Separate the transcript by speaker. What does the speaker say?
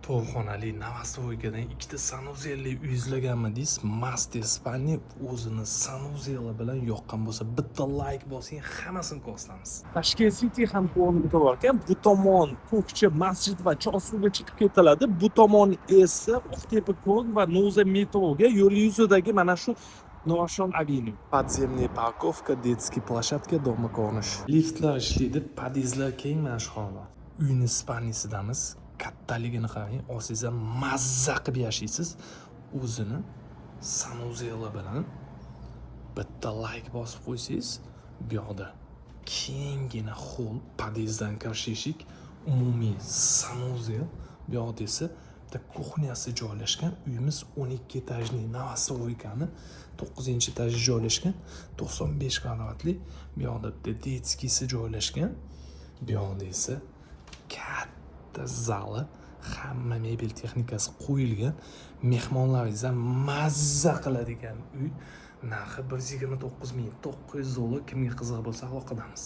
Speaker 1: to'rxonali Novostroykadan ikkita sanuzelli uy izlaganmi deysiz? Master spalni o'zini sanuzeli bilan yoqqan bo'lsa, bitta like bosing, hammasini ko'rsatamiz.
Speaker 2: Tashkent City hamkorligida bor ekan. Bu tomon Ko'kchi masjid va Chorsuga chiqib ketiladi. Bu tomon esa Oqtepa ko'l va Noza metroga yo'l yuzidagi mana shu Nurafshon Avenue.
Speaker 1: Podzemniy parkovka, детский площадка, do'ma ko'rinish. Liftlar ishlaydi, podyezdlar keng mana shu holda. Uyni spalnisidamiz. Kattaligini qarang, o'zingizga mazza qilib yashaysiz. O'zini sanuzeli bilan bitta like bosib qo'ysangiz, bu yoqda kenggina hol, podyezddan kirish eshik, umumiy sanuzel, bu yoqda esa bitta kuxnyasi joylashgan. Uyimiz 12 etajli Novostroykani 9-etajda joylashgan, 95 kvadratli. Bu yoqda bitta detskisi joylashgan. Bu yoqda esa zali, hamma mebel texnikasi qo'yilgan, mehmonlaringizdan mazza qiladigan uy. Narxi $129,900. Kimga qiziq bo'lsa aloqadamiz.